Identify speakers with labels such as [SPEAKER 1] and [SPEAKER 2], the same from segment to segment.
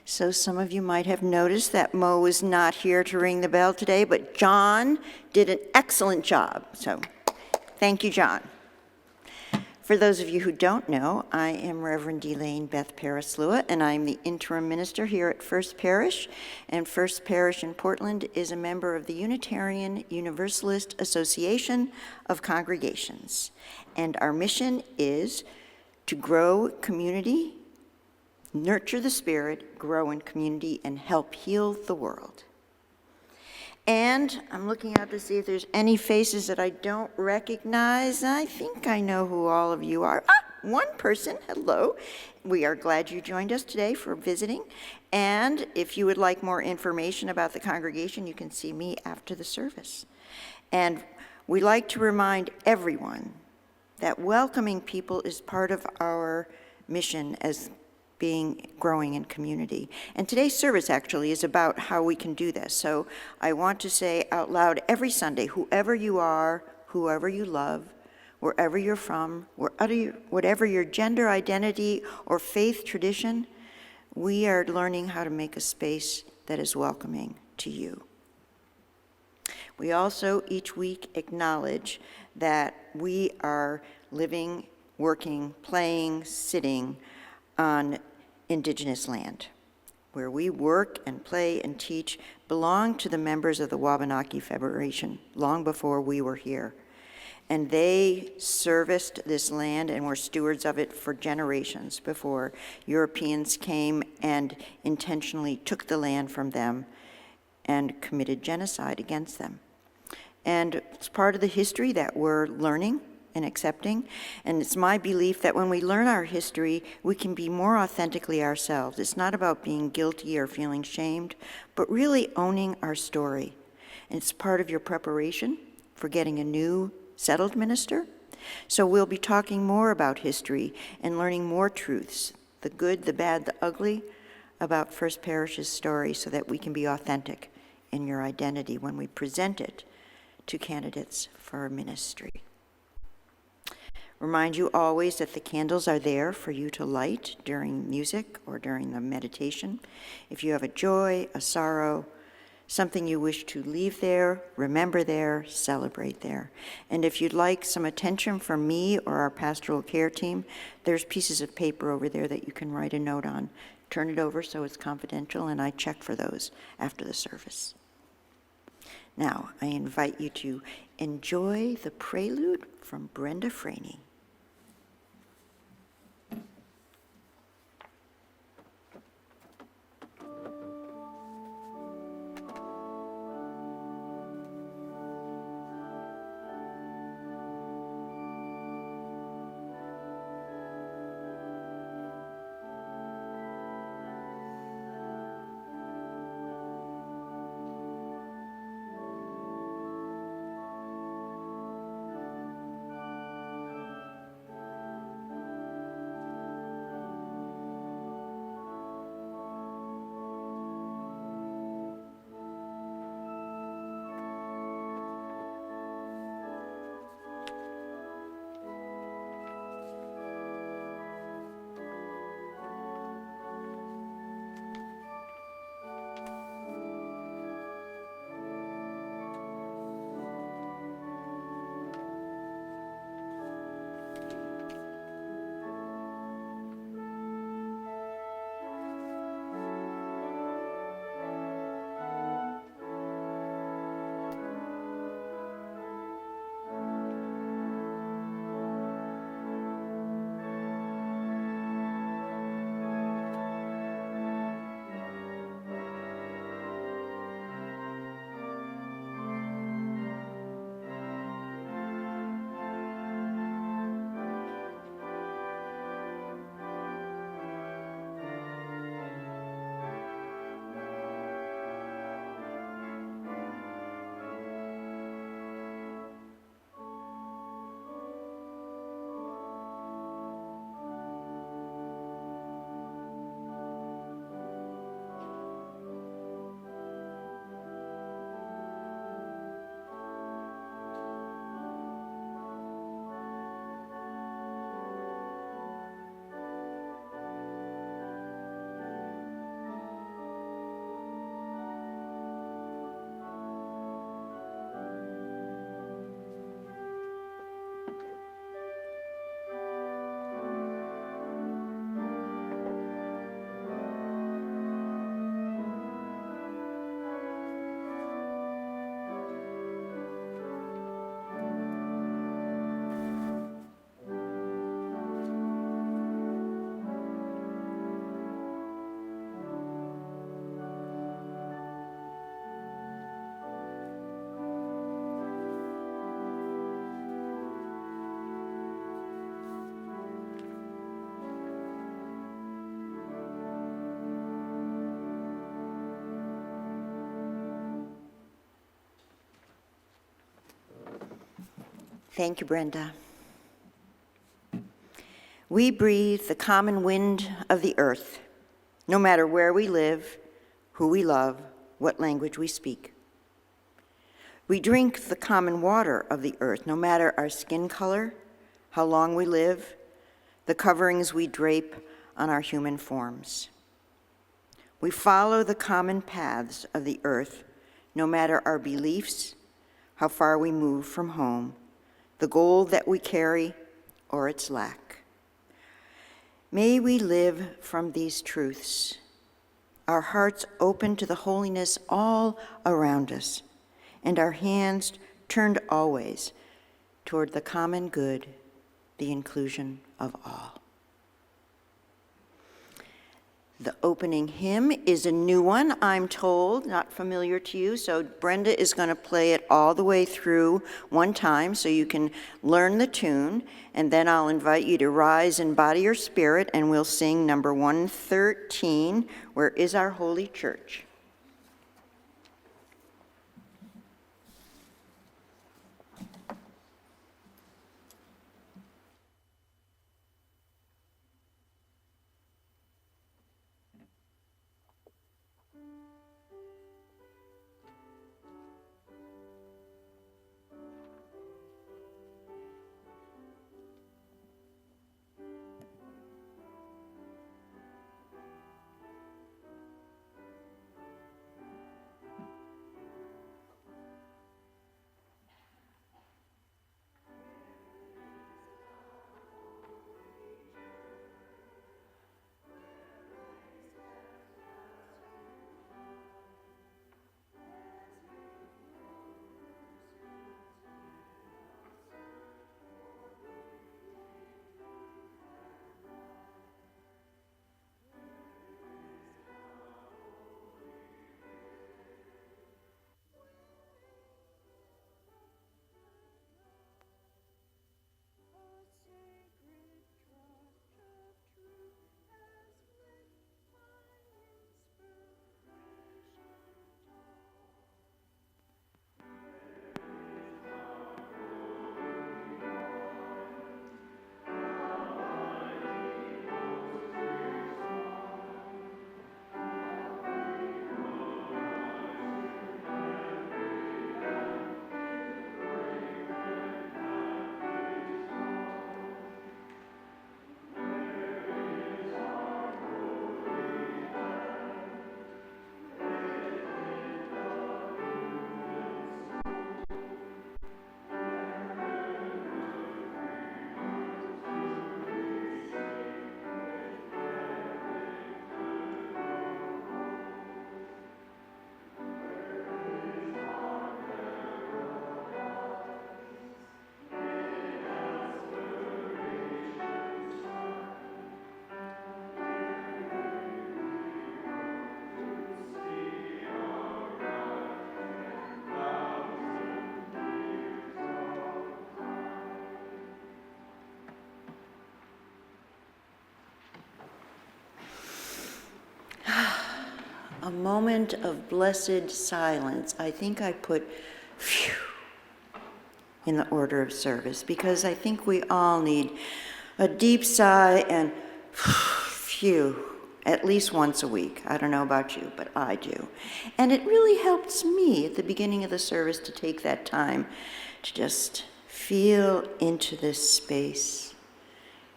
[SPEAKER 1] So some of you might have noticed that Mo was not here to ring the bell today, but John did an excellent job. So thank you, John. For those of you who don't know, I am Reverend Elaine Beth Parish-Lua, and I'm the interim minister here at First Parish. And First Parish in Portland is a member of the Unitarian Universalist Association of Congregations. And our mission is to grow community, nurture the spirit, grow in community, and help heal the world. And I'm looking out to see if there's any faces that I don't recognize. I think I know who all of you are. One person, hello. We are glad you joined us today for visiting. And if you would like more information about the congregation, you can see me after the service. And we like to remind everyone that welcoming people is part of our mission as growing in community. And today's service actually is about how we can do this. So I want to say out loud every Sunday, whoever you are, whoever you love, wherever you're from, whatever your gender identity or faith tradition, we are learning how to make a space that is welcoming to you. We also each week acknowledge that we are living, working, playing, sitting on Indigenous land. Where we work and play and teach belong to the members of the Wabanaki Federation long before we were here. And they serviced this land and were stewards of it for generations before Europeans came and intentionally took the land from them and committed genocide against them. And it's part of the history that we're learning and accepting. And it's my belief that when we learn our history, we can be more authentically ourselves. It's not about being guilty or feeling shamed, but really owning our story. And it's part of your preparation for getting a new settled minister. So we'll be talking more about history and learning more truths, the good, the bad, the ugly, about First Parish's story so that we can be authentic in your identity when we present it to candidates for ministry. Remind you always that the candles are there for you to light during music or during the meditation. If you have a joy, a sorrow, something you wish to leave there, remember there, celebrate there. And if you'd like some attention from me or our pastoral care team, there's pieces of paper over there that you can write a note on. Turn it over so it's confidential, and I check for those after the service. Now, I invite you to enjoy the prelude from Brenda Franey. Thank you, Brenda. We breathe the common wind of the earth, no matter where we live, who we love, what language we speak. We drink the common water of the earth, no matter our skin color, how long we live, the coverings we drape on our human forms. We follow the common paths of the earth, no matter our beliefs, how far we move from home, the gold that we carry, or its lack. May we live from these truths, our hearts open to the holiness all around us, and our hands turned always toward the common good, the inclusion of all. The opening hymn is a new one, I'm told, not familiar to you, so Brenda is going to play it all the way through one time so you can learn the tune, and then I'll invite you to rise in body or spirit, and we'll sing number 113, Where is Our Holy Church? A moment of blessed silence. I think I put phew in the order of service because I think we all need a deep sigh and phew at least once a week. I don't know about you, but I do. And it really helps me at the beginning of the service to take that time to just feel into this space,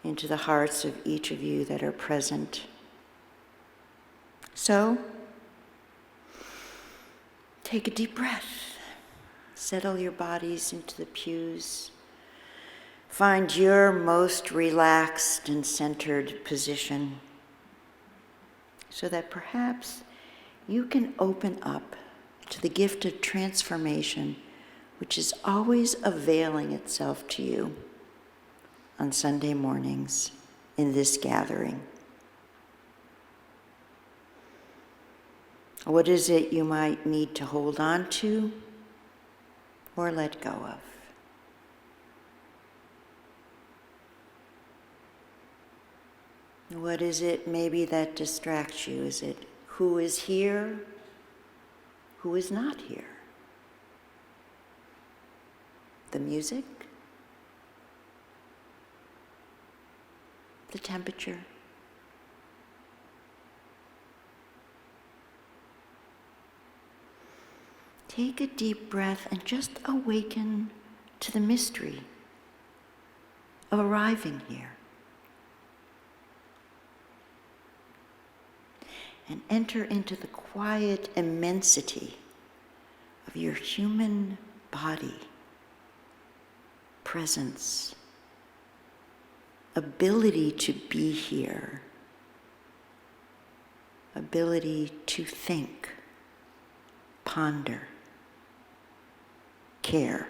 [SPEAKER 1] into the hearts of each of you that are present. So, take a deep breath. Settle your bodies into the pews. Find your most relaxed and centered position so that perhaps you can open up to the gift of transformation, which is always availing itself to you on Sunday mornings in this gathering. What is it you might need to hold on to or let go of? What is it maybe that distracts you? Is it who is here, who is not here? The music, the temperature. Take a deep breath and just awaken to the mystery of arriving here. And enter into the quiet immensity of your human body, presence, ability to be here, ability to think, ponder, care.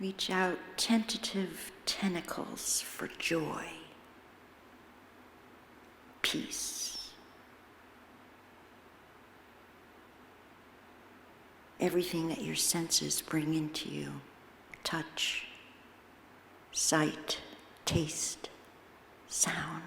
[SPEAKER 1] Reach out tentative tentacles for joy, peace. Everything that your senses bring into you, touch, sight, taste, sound.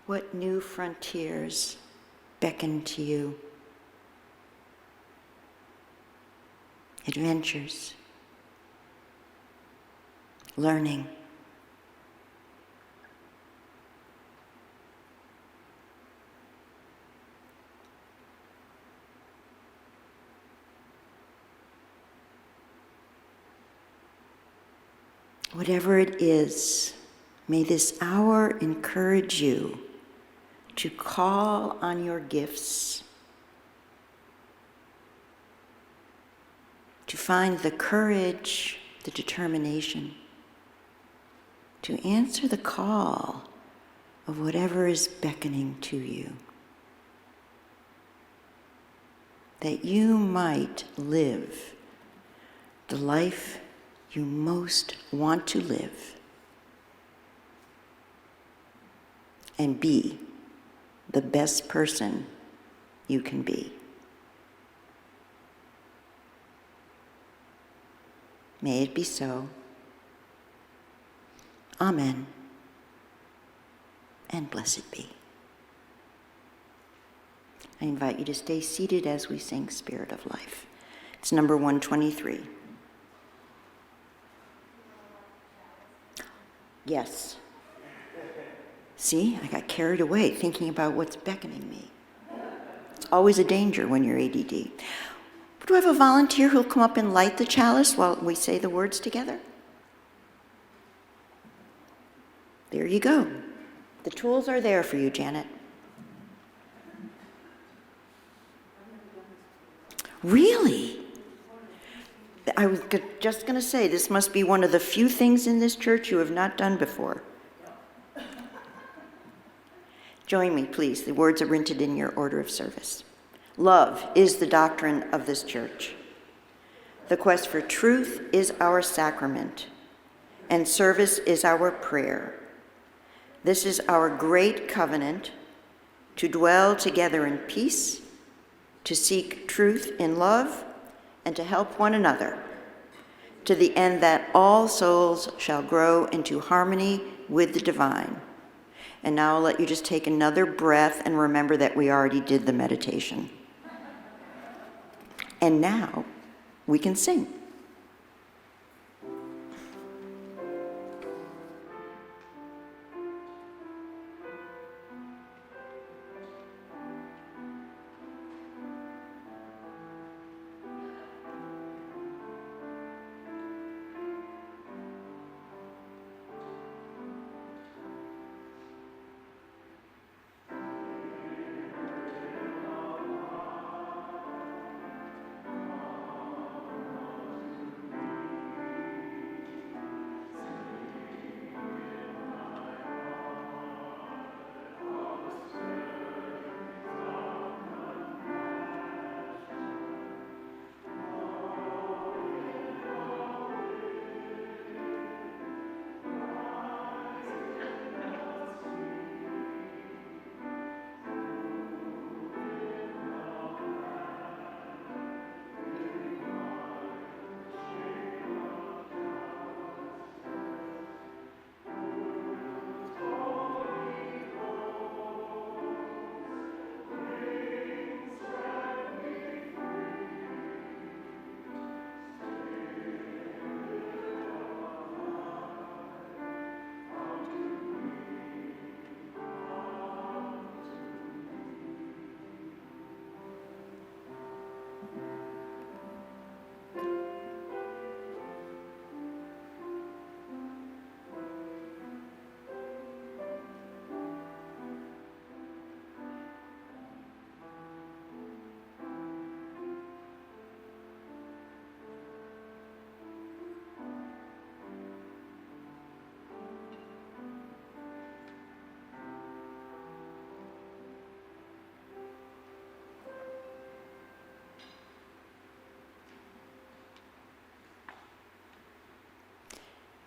[SPEAKER 1] What new frontiers beckon to you? Adventures, learning. Whatever it is, may this hour encourage you to call on your gifts, to find the courage, the determination, to answer the call of whatever is beckoning to you, that you might live the life you most want to live and be the best person you can be. May it be so. Amen. And blessed be. I invite you to stay seated as we sing Spirit of Life. It's number 123. Yes. See, I got carried away thinking about what's beckoning me. It's always a danger when you're ADD. Do I have a volunteer who'll come up and light the chalice while we say the words together? There you go. The tools are there for you, Janet. Really? I was just going to say, this must be one of the few things in this church you have not done before. Join me, please. The words are printed in your order of service. Love is the doctrine of this church. The quest for truth is our sacrament, and service is our prayer. This is our great covenant, to dwell together in peace, to seek truth in love, and to help one another, to the end that all souls shall grow into harmony with the divine. And now I'll let you just take another breath and remember that we already did the meditation. And now we can sing.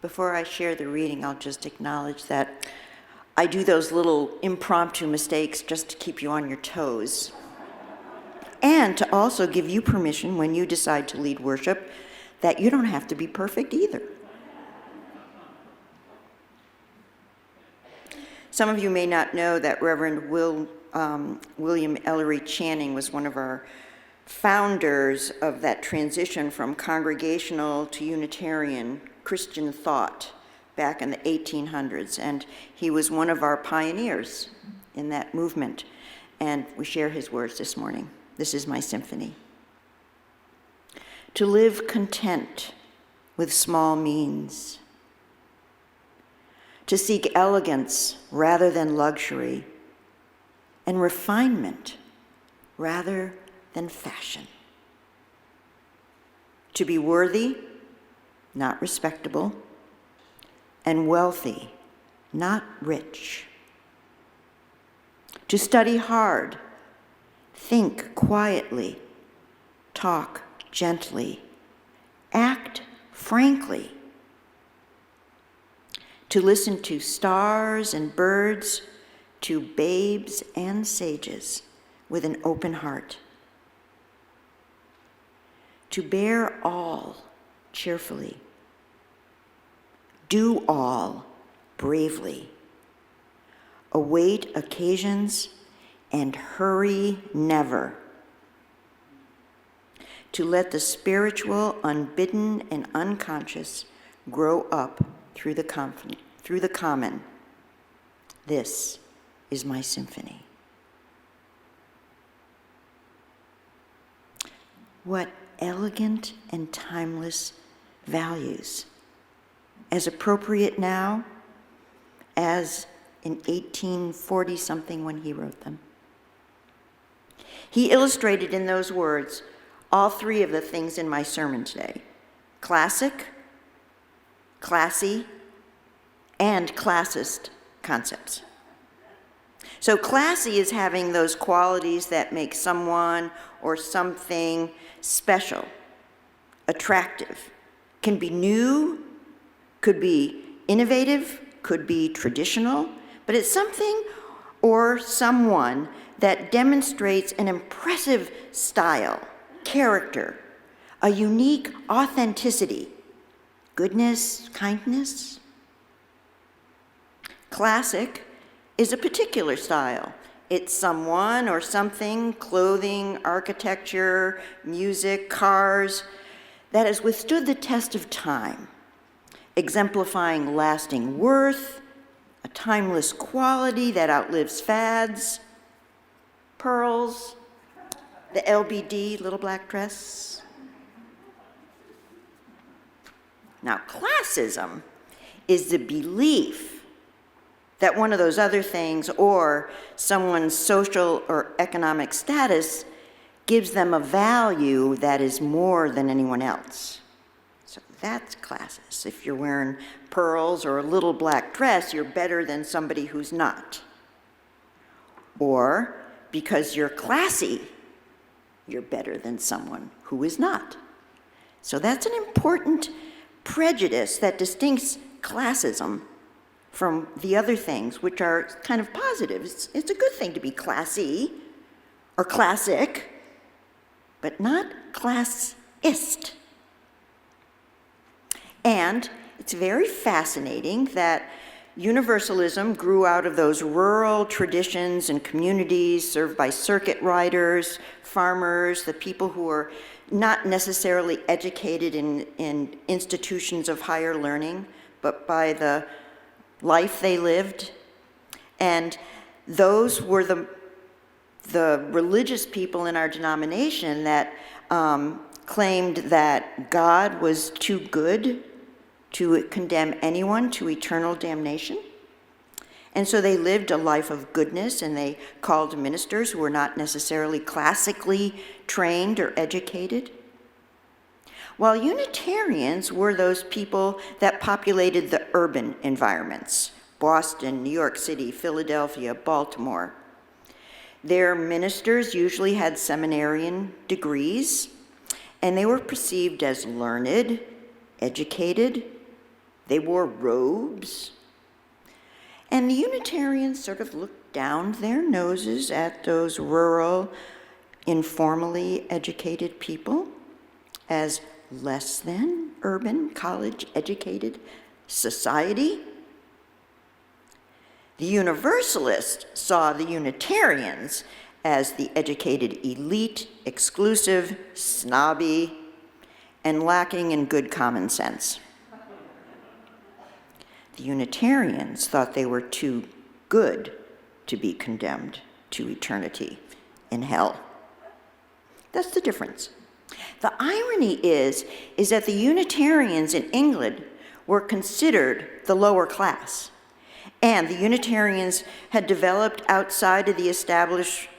[SPEAKER 1] Before I share the reading, I'll just acknowledge that I do those little impromptu mistakes just to keep you on your toes. And to also give you permission when you decide to lead worship that you don't have to be perfect either. Some of you may not know that Reverend William Ellery Channing was one of our founders of that transition from congregational to Unitarian Christian thought back in the 1800s, and he was one of our pioneers in that movement. And we share his words this morning. This is my symphony. To live content with small means, to seek elegance rather than luxury, and refinement rather than fashion. To be worthy, not respectable, and wealthy, not rich. To study hard, think quietly, talk gently, act frankly. To listen to stars and birds, to babes and sages with an open heart. To bear all cheerfully. Do all bravely. Await occasions and hurry never. To let the spiritual, unbidden, and unconscious grow up through the common. This is my symphony. What elegant and timeless values, as appropriate now as in 1840-something when he wrote them. He illustrated in those words all three of the things in my sermon today: classic, classy, and classist concepts. So classy is having those qualities that make someone or something special, attractive. Can be new, could be innovative, could be traditional, but it's something or someone that demonstrates an impressive style, character, a unique authenticity, goodness, kindness. Classic is a particular style. It's someone or something, clothing, architecture, music, cars, that has withstood the test of time, exemplifying lasting worth, a timeless quality that outlives fads, pearls, the LBD, little black dress. Now, classism is the belief that one of those other things or someone's social or economic status gives them a value that is more than anyone else. So that's classist. If you're wearing pearls or a little black dress, you're better than somebody who's not. Or because you're classy, you're better than someone who is not. So that's an important prejudice that distincts classism from the other things, which are kind of positive. It's a good thing to be classy or classic, but not classist. And it's very fascinating that universalism grew out of those rural traditions and communities served by circuit riders, farmers, the people who are not necessarily educated in institutions of higher learning, but by the life they lived. And those were the religious people in our denomination that claimed that God was too good to condemn anyone to eternal damnation. And so they lived a life of goodness, and they called ministers who were not necessarily classically trained or educated. While Unitarians were those people that populated the urban environments, Boston, New York City, Philadelphia, Baltimore. Their ministers usually had seminarian degrees, and they were perceived as learned, educated. They wore robes. And the Unitarians sort of looked down their noses at those rural, informally educated people as less than urban, college-educated society. The Universalists saw the Unitarians as the educated elite, exclusive, snobby, and lacking in good common sense. The Unitarians thought they were too good to be condemned to eternity in hell. That's the difference. The irony is that the Unitarians in England were considered the lower class, and the Unitarians had developed outside of the established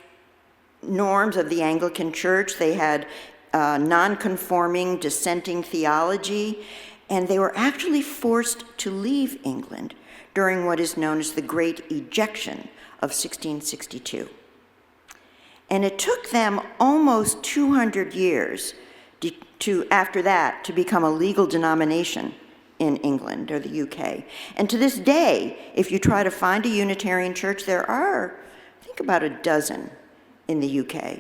[SPEAKER 1] norms of the Anglican Church. They had non-conforming, dissenting theology, and they were actually forced to leave England during what is known as the Great Ejection of 1662. And it took them almost 200 years after that to become a legal denomination in England or the UK. And to this day, if you try to find a Unitarian church, there are, I think, about a dozen in the UK.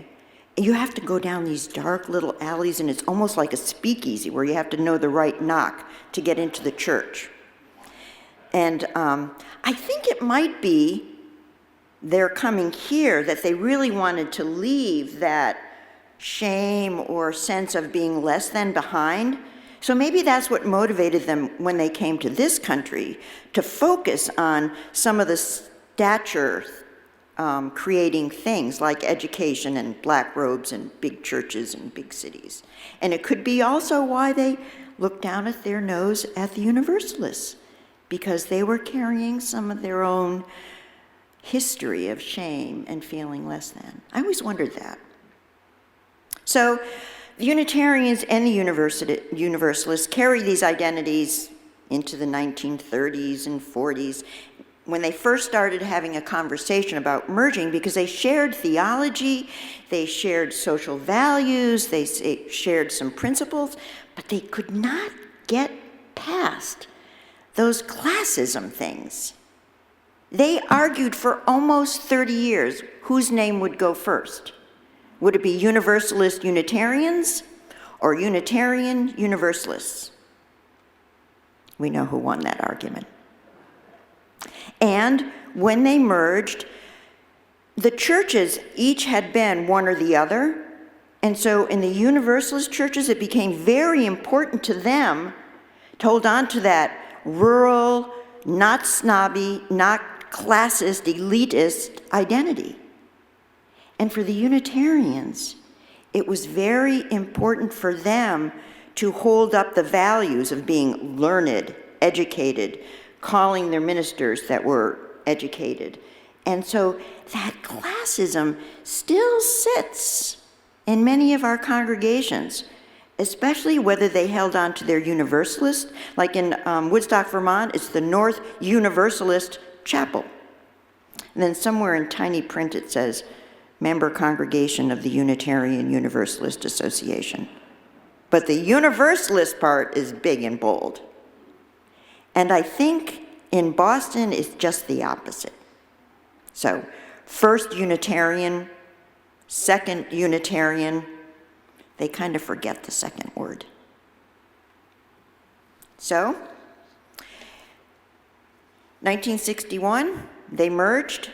[SPEAKER 1] You have to go down these dark little alleys, and it's almost like a speakeasy where you have to know the right knock to get into the church. And I think it might be their coming here that they really wanted to leave that shame or sense of being less than behind. So maybe that's what motivated them when they came to this country, to focus on some of the stature creating things like education and black robes and big churches and big cities. And it could be also why they looked down at their nose at the Universalists, because they were carrying some of their own history of shame and feeling less than. I always wondered that. So the Unitarians and the Universalists carried these identities into the 1930s and 40s when they first started having a conversation about merging, because they shared theology, they shared social values, they shared some principles, but they could not get past those classism things. They argued for almost 30 years whose name would go first. Would it be Universalist Unitarians or Unitarian Universalists? We know who won that argument. And when they merged, the churches each had been one or the other. And so in the Universalist churches, it became very important to them to hold on to that rural, not snobby, not classist, elitist identity. And for the Unitarians, it was very important for them to hold up the values of being learned, educated, calling their ministers that were educated. And so that classism still sits in many of our congregations, especially whether they held on to their Universalist. Like in Woodstock, Vermont, it's the North Universalist Chapel. And then somewhere in tiny print it says, member congregation of the Unitarian Universalist Association. But the Universalist part is big and bold. And I think in Boston it's just the opposite. So first Unitarian, second Unitarian, they kind of forget the second word. So 1961, they merged,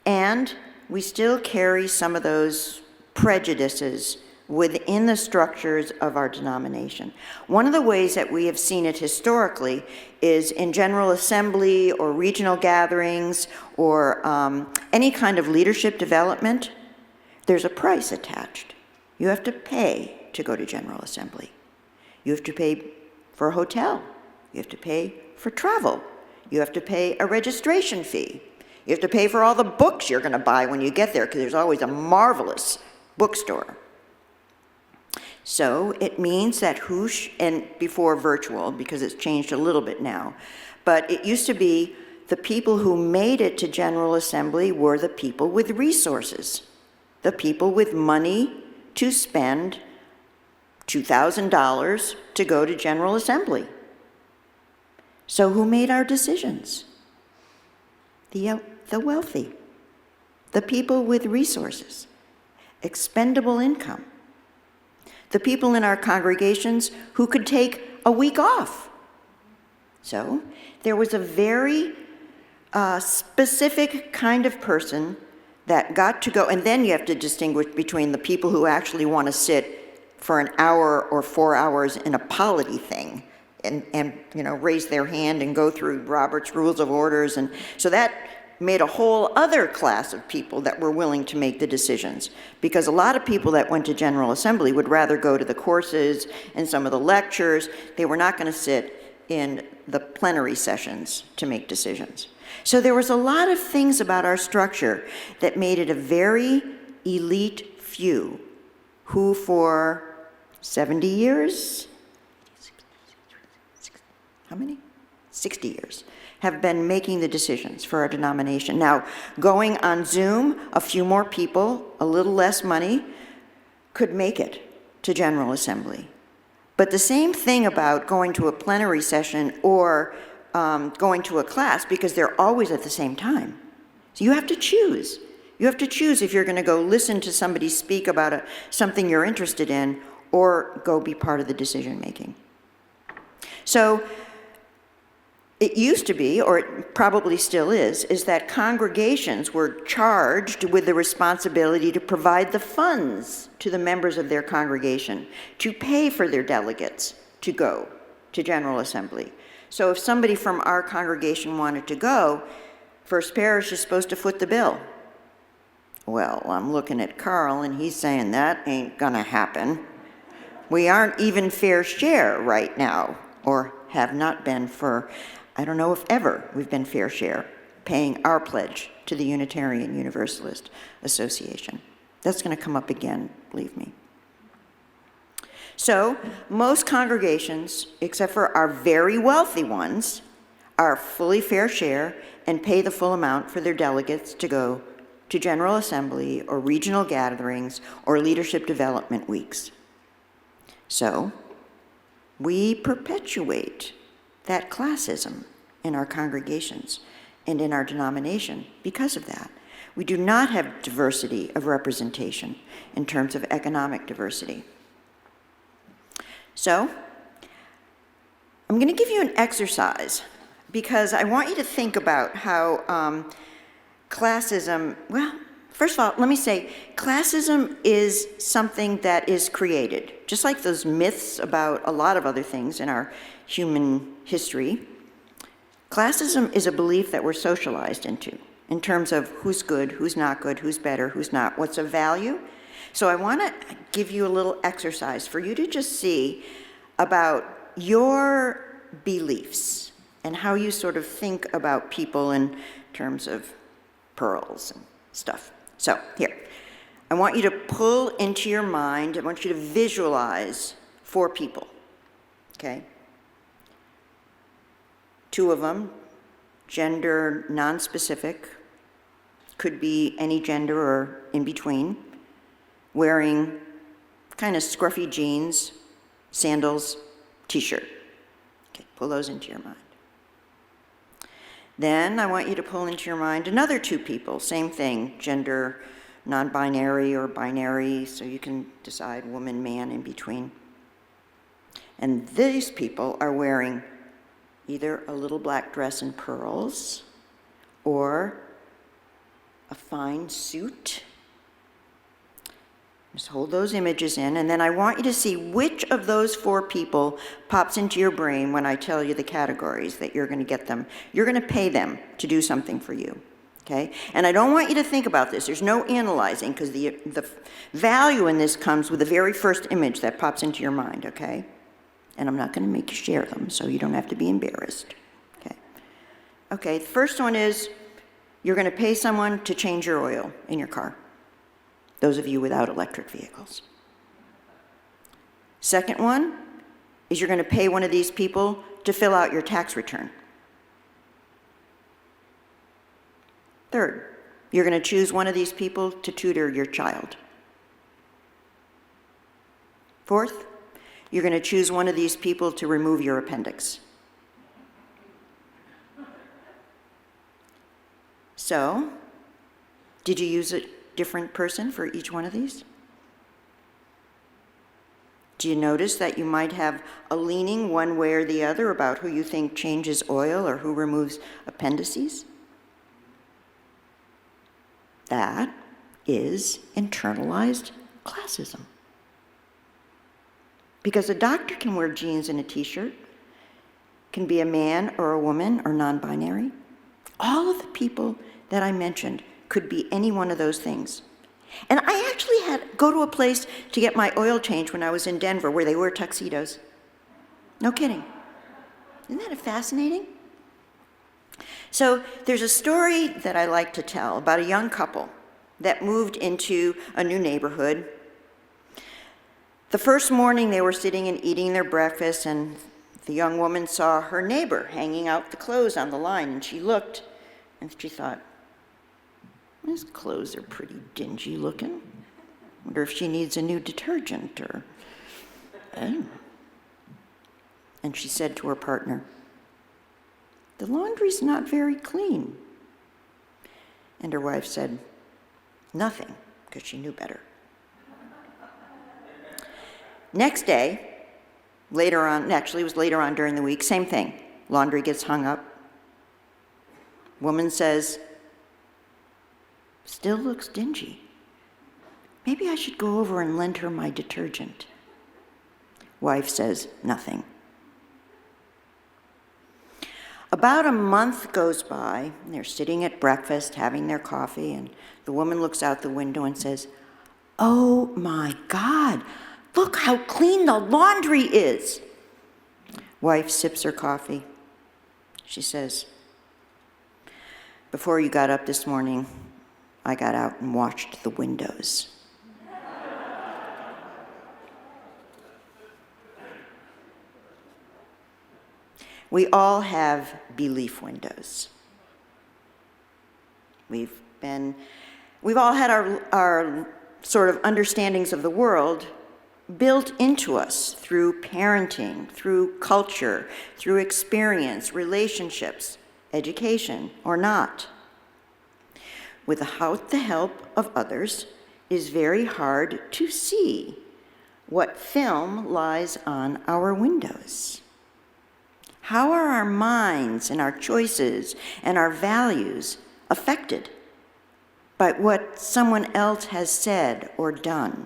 [SPEAKER 1] and we still carry some of those prejudices within the structures of our denomination. One of the ways that we have seen it historically is in General Assembly or regional gatherings or any kind of leadership development, there's a price attached. You have to pay to go to General Assembly. You have to pay for a hotel. You have to pay for travel. You have to pay a registration fee. You have to pay for all the books you're going to buy when you get there, because there's always a marvelous bookstore. So it means that and before virtual, because it's changed a little bit now, but it used to be the people who made it to General Assembly were the people with resources, the people with money to spend $2,000 to go to General Assembly. So who made our decisions? The wealthy, the people with resources, expendable income, the people in our congregations who could take a week off. So there was a very specific kind of person that got to go, and then you have to distinguish between the people who actually want to sit for an hour or 4 hours in a polity thing and raise their hand and go through Robert's Rules of Orders. And so that made a whole other class of people that were willing to make the decisions, because a lot of people that went to General Assembly would rather go to the courses and some of the lectures. They were not going to sit in the plenary sessions to make decisions. So there was a lot of things about our structure that made it a very elite few who for 70 years, how many? 60 years, have been making the decisions for our denomination. Now, going on Zoom, a few more people, a little less money, could make it to General Assembly. But the same thing about going to a plenary session or going to a class, because they're always at the same time. So you have to choose. You have to choose if you're going to go listen to somebody speak about something you're interested in or go be part of the decision making. So it used to be, or it probably still is that congregations were charged with the responsibility to provide the funds to the members of their congregation to pay for their delegates to go to General Assembly. So if somebody from our congregation wanted to go, First Parish is supposed to foot the bill. Well, I'm looking at Carl, and he's saying that ain't gonna happen. We aren't even fair share right now, or have not been for, I don't know if ever we've been fair share, paying our pledge to the Unitarian Universalist Association. That's gonna come up again, believe me. So most congregations, except for our very wealthy ones, are fully fair share and pay the full amount for their delegates to go to General Assembly or regional gatherings or leadership development weeks. So we perpetuate that classism in our congregations and in our denomination because of that. We do not have diversity of representation in terms of economic diversity. So I'm going to give you an exercise because I want you to think about how classism, well, first of all, let me say, classism is something that is created. Just like those myths about a lot of other things in our human history, classism is a belief that we're socialized into in terms of who's good, who's not good, who's better, who's not, what's of value. So I want to give you a little exercise for you to just see about your beliefs and how you sort of think about people in terms of pearls and stuff. So here, I want you to pull into your mind, I want you to visualize 4 people, okay? 2 of them, gender non-specific, could be any gender or in between, wearing kind of scruffy jeans, sandals, t-shirt. Okay, pull those into your mind. Then I want you to pull into your mind another 2 people, same thing, gender non-binary or binary, so you can decide woman, man, in between. And these people are wearing either a little black dress and pearls or a fine suit. Just hold those images in, and then I want you to see which of those 4 people pops into your brain when I tell you the categories that you're going to get them. You're going to pay them to do something for you, okay? And I don't want you to think about this. There's no analyzing, because the value in this comes with the very first image that pops into your mind, okay? And I'm not going to make you share them, so you don't have to be embarrassed, okay? Okay, the first one is you're going to pay someone to change your oil in your car. Those of you without electric vehicles. Second one is you're going to pay one of these people to fill out your tax return. Third, you're going to choose one of these people to tutor your child. Fourth, you're going to choose one of these people to remove your appendix. So, did you use a different person for each one of these? Do you notice that you might have a leaning one way or the other about who you think changes oil or who removes appendices? That is internalized classism. Because a doctor can wear jeans and a t-shirt, can be a man or a woman or non-binary. All of the people that I mentioned could be any one of those things. And I actually had go to a place to get my oil changed when I was in Denver where they wear tuxedos. No kidding. Isn't that fascinating? So there's a story that I like to tell about a young couple that moved into a new neighborhood. The first morning they were sitting and eating their breakfast, and the young woman saw her neighbor hanging out the clothes on the line, and she looked and she thought, "His clothes are pretty dingy looking. Wonder if she needs a new detergent or..." And she said to her partner, "The laundry's not very clean." And her wife said nothing, because she knew better. Next day, later on, actually it was later on during the week, same thing. Laundry gets hung up. Woman says, "Still looks dingy. Maybe I should go over and lend her my detergent." Wife says nothing. About a month goes by, and they're sitting at breakfast, having their coffee, and the woman looks out the window and says, "Oh my God, look how clean the laundry is." Wife sips her coffee. She says, "Before you got up this morning, I got out and washed the windows." We all have belief windows. We've all had our sort of understandings of the world built into us through parenting, through culture, through experience, relationships, education, or not. Without the help of others, it is very hard to see what film lies on our windows. How are our minds and our choices and our values affected by what someone else has said or done,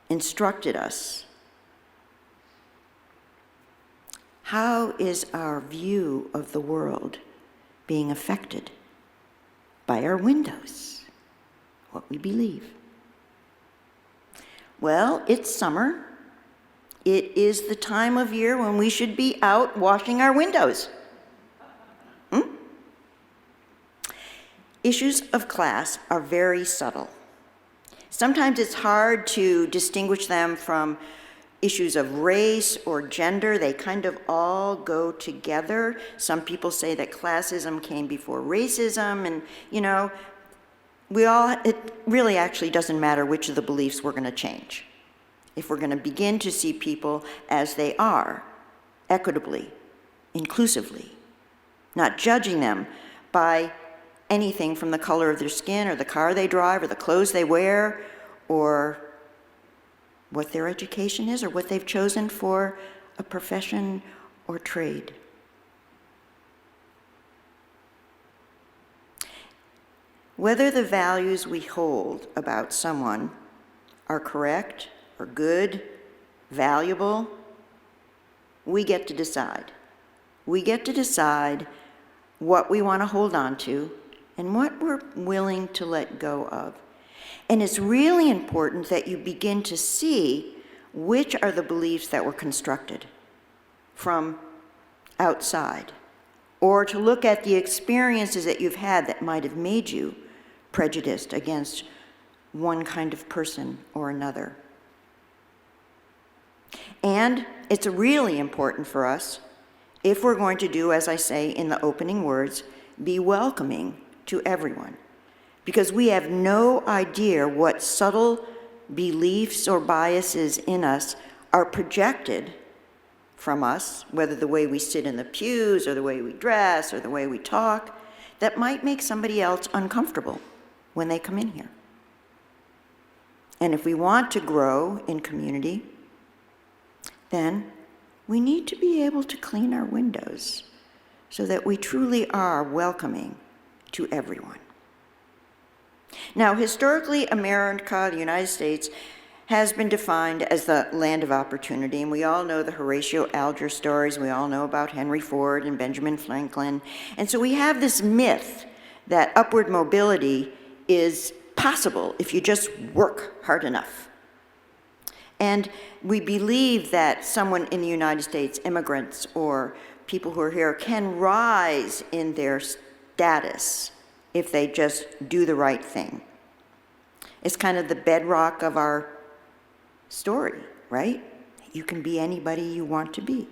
[SPEAKER 1] instructed us? How is our view of the world being affected by our windows, what we believe? Well, it's summer. It is the time of year when we should be out washing our windows. Issues of class are very subtle. Sometimes it's hard to distinguish them from issues of race or gender. They kind of all go together. Some people say that classism came before racism, and it really actually doesn't matter which of the beliefs we're going to change. If we're going to begin to see people as they are, equitably, inclusively, not judging them by anything from the color of their skin or the car they drive or the clothes they wear or what their education is or what they've chosen for a profession or trade. Whether the values we hold about someone are correct or good, valuable, we get to decide. We get to decide what we want to hold on to and what we're willing to let go of. And it's really important that you begin to see which are the beliefs that were constructed from outside, or to look at the experiences that you've had that might have made you prejudiced against one kind of person or another. And it's really important for us, if we're going to do, as I say in the opening words, be welcoming to everyone, because we have no idea what subtle beliefs or biases in us are projected from us, whether the way we sit in the pews or the way we dress or the way we talk, that might make somebody else uncomfortable when they come in here. And if we want to grow in community, then we need to be able to clean our windows so that we truly are welcoming to everyone. Now, historically, America, the United States, has been defined as the land of opportunity, and we all know the Horatio Alger stories, we all know about Henry Ford and Benjamin Franklin, and so we have this myth that upward mobility is possible if you just work hard enough. And we believe that someone in the United States, immigrants or people who are here, can rise in their status if they just do the right thing. It's kind of the bedrock of our story, right? You can be anybody you want to be.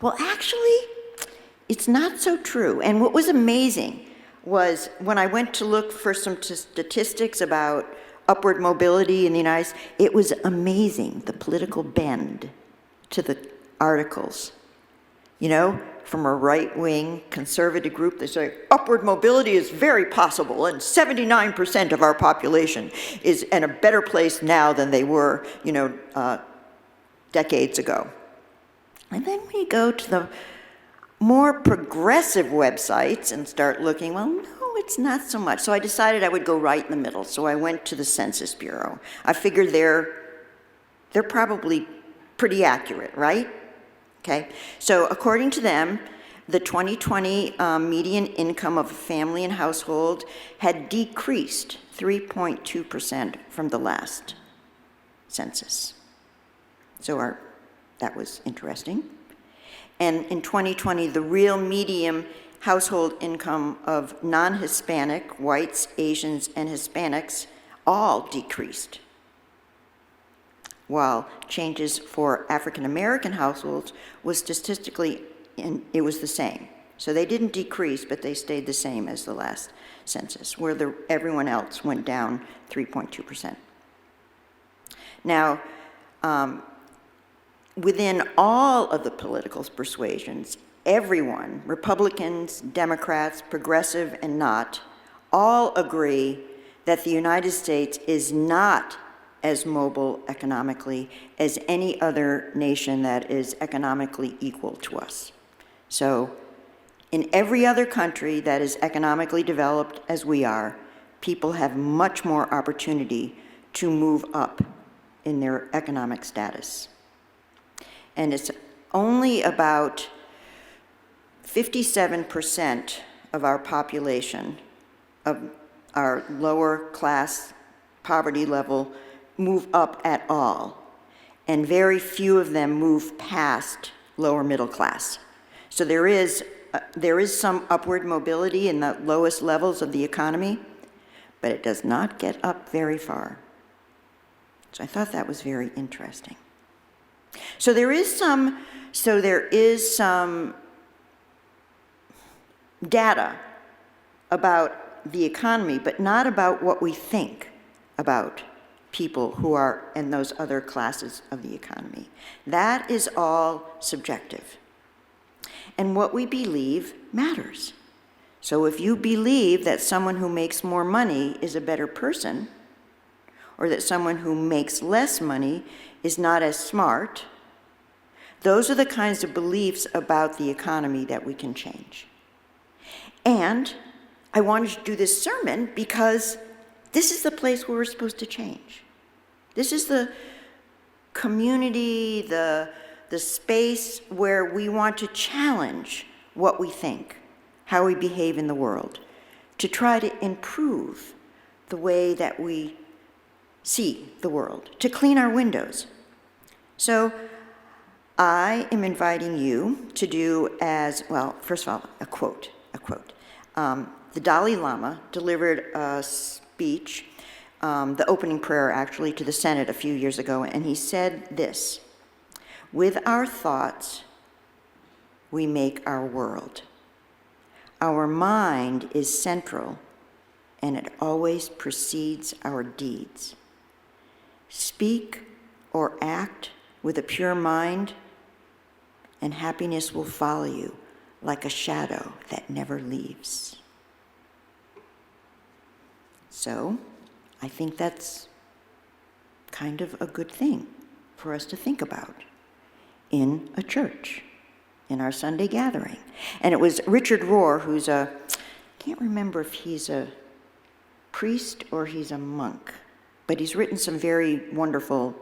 [SPEAKER 1] Well, actually, it's not so true. And what was amazing was when I went to look for some statistics about upward mobility in the United States, it was amazing, the political bend to the articles. You know, from a right-wing conservative group, they say, upward mobility is very possible, and 79% of our population is in a better place now than they were, decades ago. And then we go to the more progressive websites and start looking, well, no, it's not so much. So I decided I would go right in the middle. So I went to the Census Bureau. I figured they're probably pretty accurate, right? Okay, so according to them, the 2020 median income of a family and household had decreased 3.2% from the last census. So that was interesting. And in 2020, the real median household income of non-Hispanic, whites, Asians, and Hispanics all decreased, while changes for African American households was statistically, it was the same. So they didn't decrease, but they stayed the same as the last census, where everyone else went down 3.2%. Now, within all of the political persuasions, everyone, Republicans, Democrats, progressive and not, all agree that the United States is not as mobile economically as any other nation that is economically equal to us. So in every other country that is economically developed as we are, people have much more opportunity to move up in their economic status. And it's only about 57% of our population, of our lower class poverty level, move up at all, and very few of them move past lower middle class. So there is some upward mobility in the lowest levels of the economy, but it does not get up very far. So I thought that was very interesting. So there is some data about the economy, but not about what we think about people who are in those other classes of the economy. That is all subjective. And what we believe matters. So if you believe that someone who makes more money is a better person, or that someone who makes less money is not as smart, those are the kinds of beliefs about the economy that we can change. And I wanted to do this sermon because this is the place where we're supposed to change. This is the community, the space where we want to challenge what we think, how we behave in the world, to try to improve the way that we see the world, to clean our windows. So I am inviting you to do as, well, first of all, a quote. The Dalai Lama delivered a speech, the opening prayer actually, to the Senate a few years ago, and he said this: "With our thoughts, we make our world. Our mind is central, and it always precedes our deeds. Speak or act with a pure mind, and happiness will follow you like a shadow that never leaves." So I think that's kind of a good thing for us to think about in a church, in our Sunday gathering. And it was Richard Rohr, who's I can't remember if he's a priest or he's a monk, but he's written some very wonderful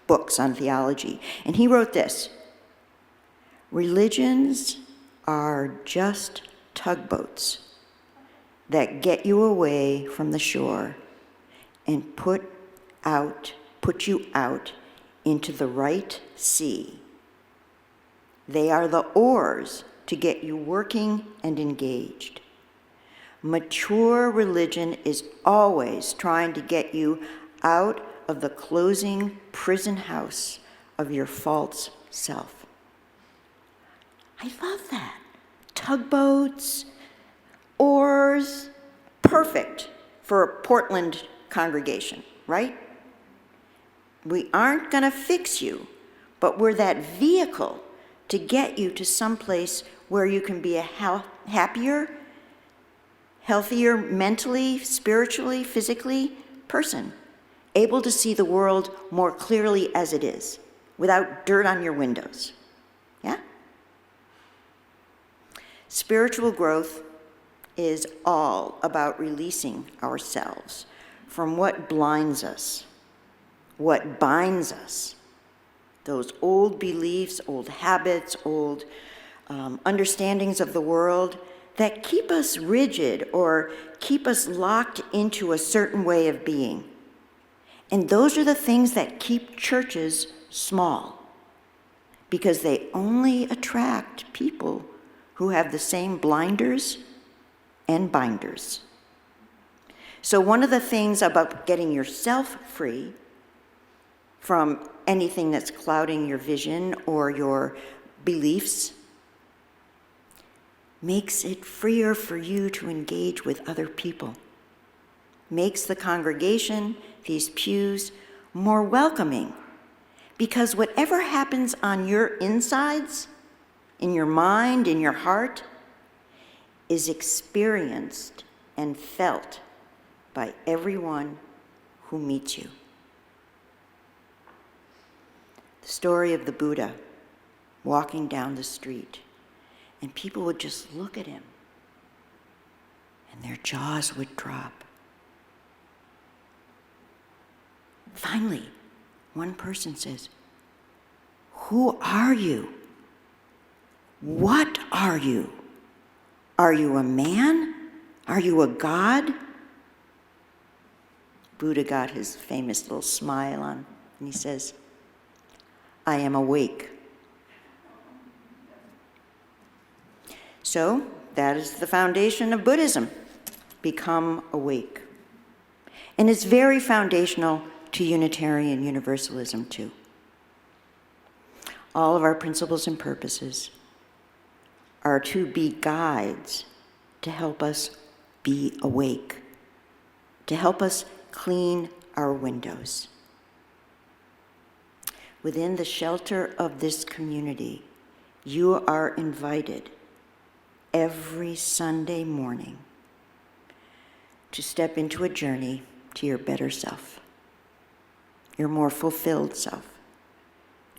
[SPEAKER 1] books on theology. And he wrote this: religions are just tugboats that get you away from the shore and put you out into the right sea. They are the oars to get you working and engaged. Mature religion is always trying to get you out of the closing prison house of your false self. I love that. Tugboats, oars, perfect for a Portland congregation, right? We aren't going to fix you, but we're that vehicle to get you to some place where you can be a happier, healthier mentally, spiritually, physically person, able to see the world more clearly as it is, without dirt on your windows. Yeah? Spiritual growth is all about releasing ourselves from what blinds us, what binds us, those old beliefs, old habits, old understandings of the world that keep us rigid or keep us locked into a certain way of being. And those are the things that keep churches small, because they only attract people who have the same blinders and binders. So one of the things about getting yourself free from anything that's clouding your vision or your beliefs makes it freer for you to engage with other people. Makes the congregation, these pews, more welcoming. Because whatever happens on your insides, in your mind, in your heart, is experienced and felt by everyone who meets you. The story of the Buddha walking down the street, and people would just look at him, and their jaws would drop. Finally, one person says, "Who are you? What are you? Are you a man? Are you a god?" Buddha got his famous little smile on, and he says, "I am awake." So that is the foundation of Buddhism. Become awake. And it's very foundational to Unitarian Universalism too. All of our principles and purposes are to be guides to help us be awake, to help us clean our windows. Within the shelter of this community, you are invited every Sunday morning to step into a journey to your better self, your more fulfilled self,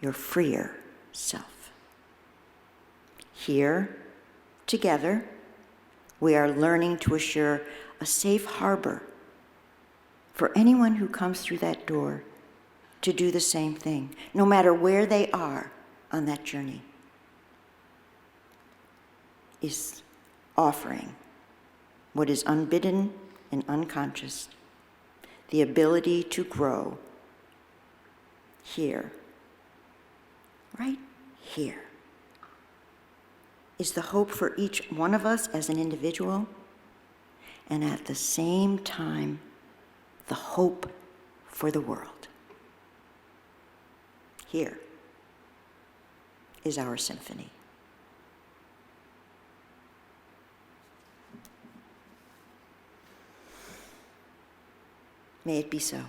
[SPEAKER 1] your freer self. Here, together, we are learning to assure a safe harbor for anyone who comes through that door to do the same thing, no matter where they are on that journey, is offering what is unbidden and unconscious, the ability to grow here, right here, is the hope for each one of us as an individual, and at the same time, the hope for the world. Here is our symphony. May it be so.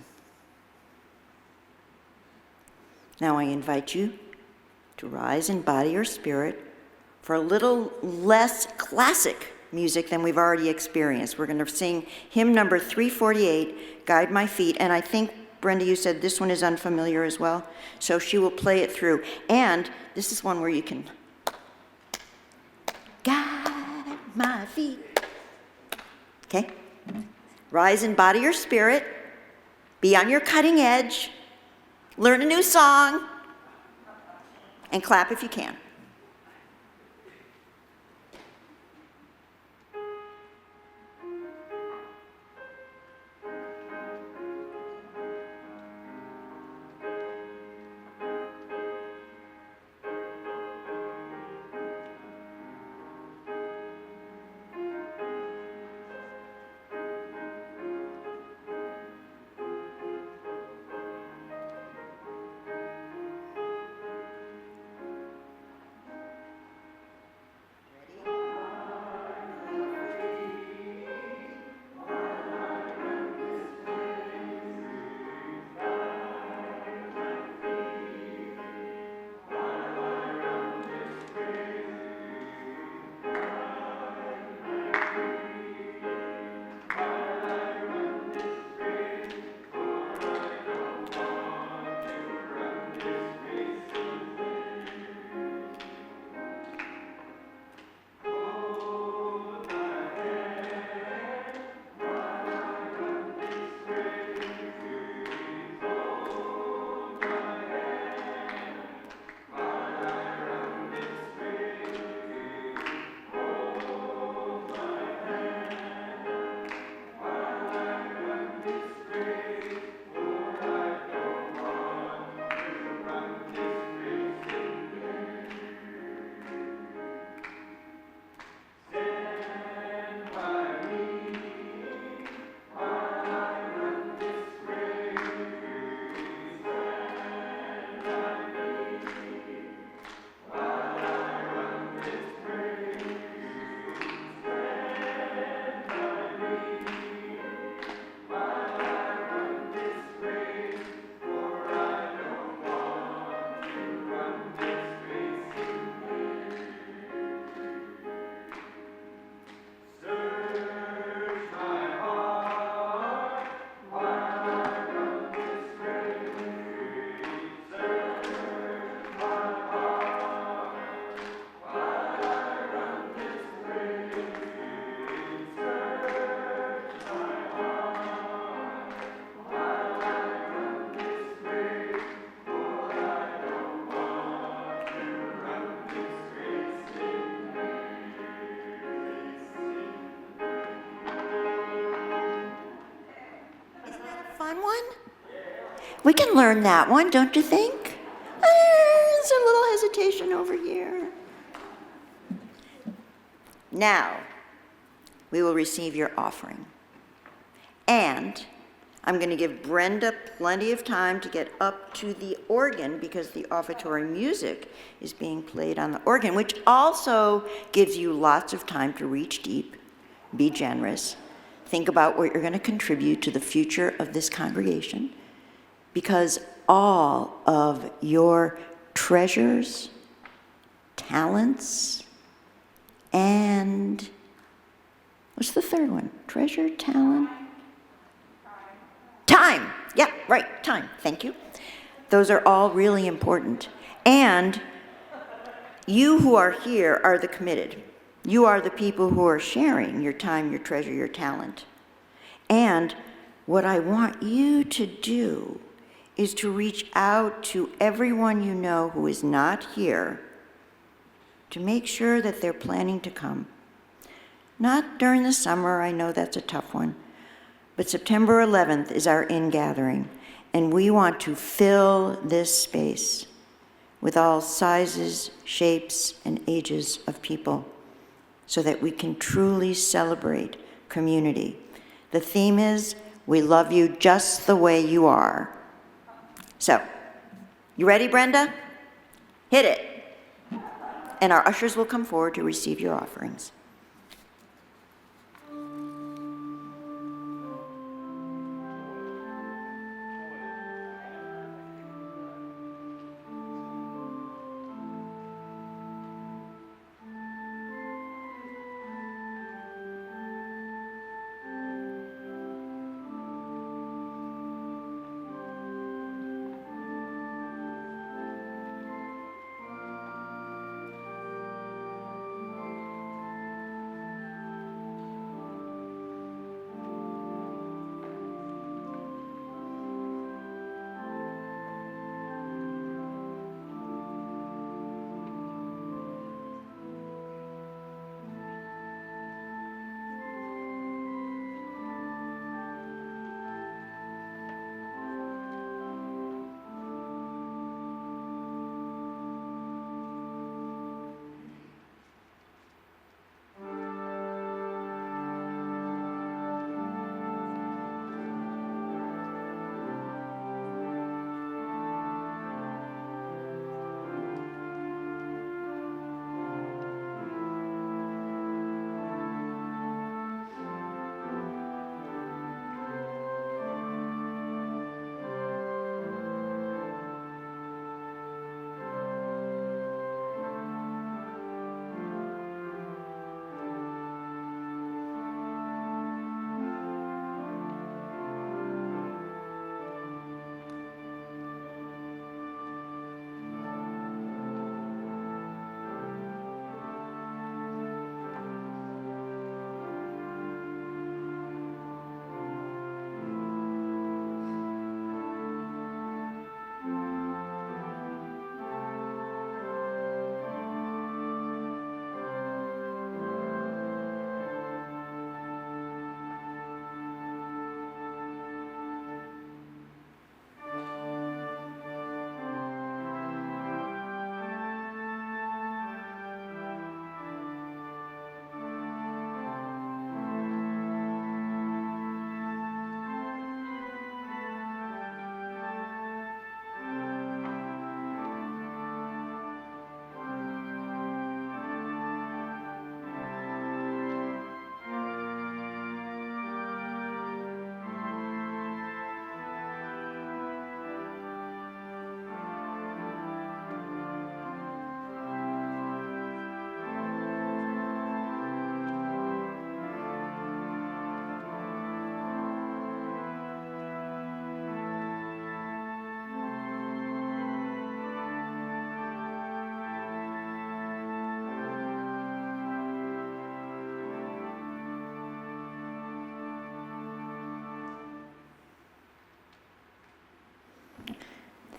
[SPEAKER 1] Now I invite you to rise in body or spirit for a little less classic music than we've already experienced. We're going to sing hymn number 348, Guide My Feet, and I think, Brenda, you said this one is unfamiliar as well, so she will play it through. And this is one where you can guide my feet. Okay? Rise in body or spirit. Be on your cutting edge. Learn a new song. And clap if you can. Fun one? We can learn that one, don't you think? There's a little hesitation over here. Now, we will receive your offering. And I'm going to give Brenda plenty of time to get up to the organ because the offertory music is being played on the organ, which also gives you lots of time to reach deep, be generous, think about what you're going to contribute to the future of this congregation, because all of your treasures, talents, and what's the third one? Treasure, talent? Time. Yeah, right, time. Thank you. Those are all really important. And you who are here are the committed. You are the people who are sharing your time, your treasure, your talent. And what I want you to do is to reach out to everyone you know who is not here to make sure that they're planning to come. Not during the summer, I know that's a tough one, but September 11th is our in-gathering, and we want to fill this space with all sizes, shapes, and ages of people so that we can truly celebrate community. The theme is, we love you just the way you are. So, you ready, Brenda? Hit it. And our ushers will come forward to receive your offerings.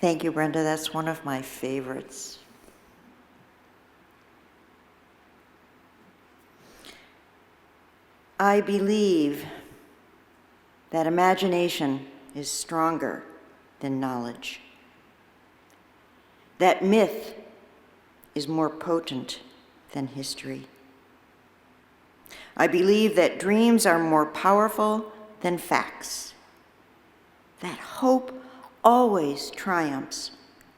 [SPEAKER 1] Thank you, Brenda. That's one of my favorites. I believe that imagination is stronger than knowledge, that myth is more potent than history. I believe that dreams are more powerful than facts, that hope always triumphs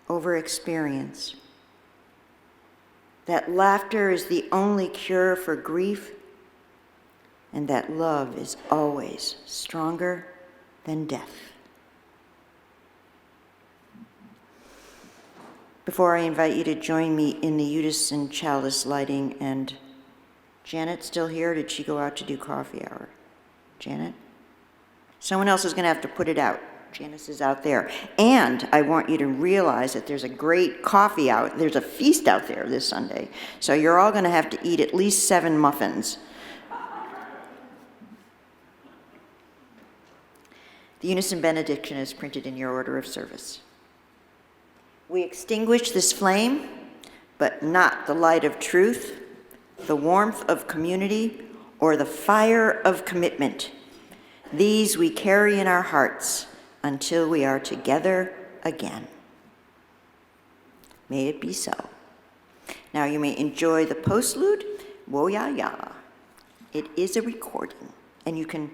[SPEAKER 1] over experience, that laughter is the only cure for grief, and that love is always stronger than death. Before I invite you to join me in the Udison chalice lighting, and Janet still here? Did she go out to do coffee hour? Janet? Someone else is going to have to put it out. Janice is out there. And I want you to realize that there's a great coffee out. There's a feast out there this Sunday. So you're all going to have to eat at least 7 muffins. The Unison benediction is printed in your order of service. We extinguish this flame, but not the light of truth, the warmth of community, or the fire of commitment. These we carry in our hearts until we are together again. May it be so. Now you may enjoy the postlude, Wo Ya Ya. It is a recording, and you can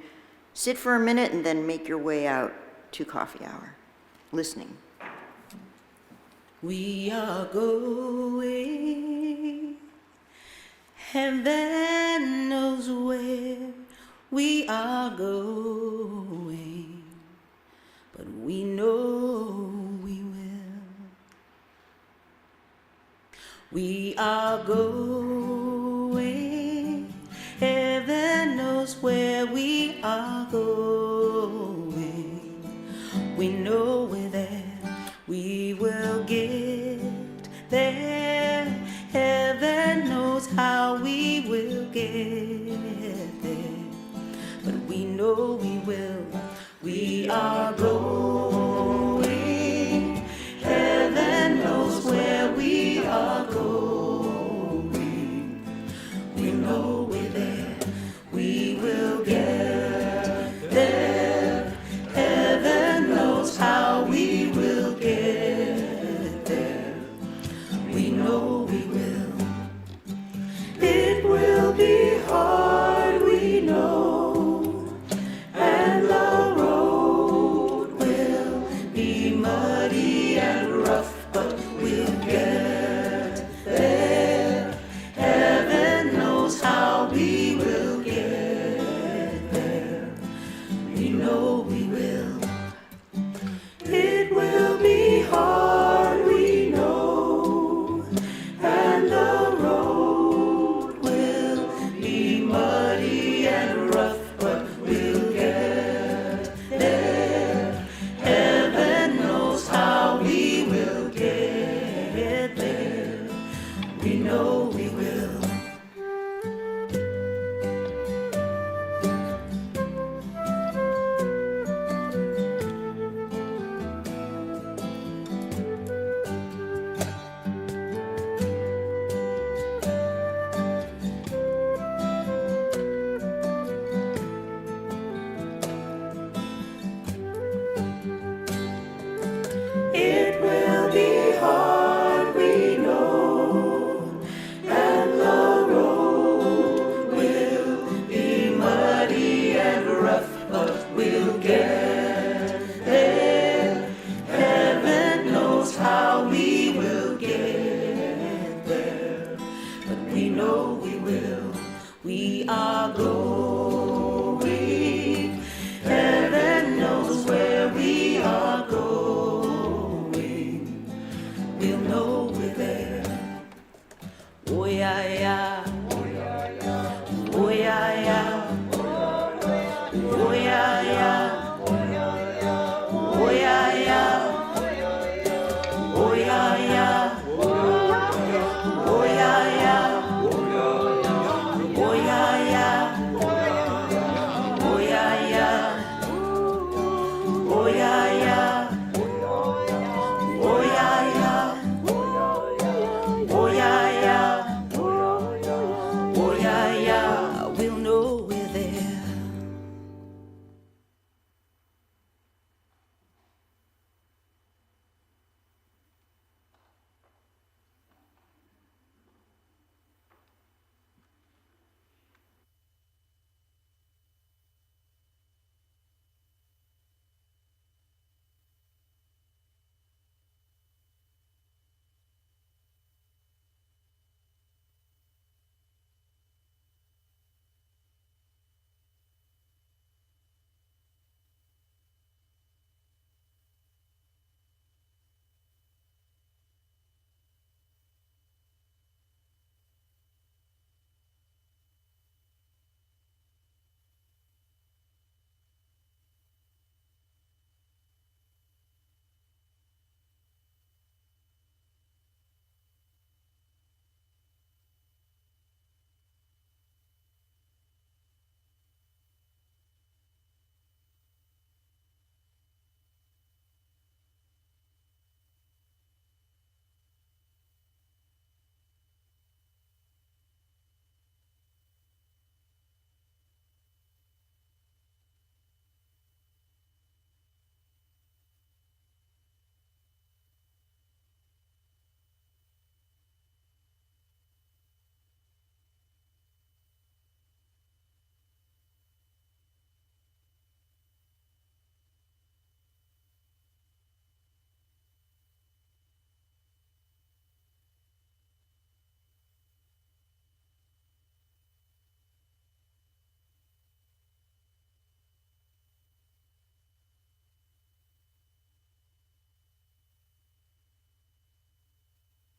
[SPEAKER 1] sit for a minute and then make your way out to coffee hour, listening.
[SPEAKER 2] We are going, heaven knows where we are going, but we know we will. We are going, heaven knows where we are going. We know we're there, we will get there. Heaven knows how we will get there, but we know we will. We are going, heaven knows where we are going. We know we're there, we will get there. Heaven knows how we will get there. We know we will. It will be hard, we know, and the road will be muddy and rough, but we'll get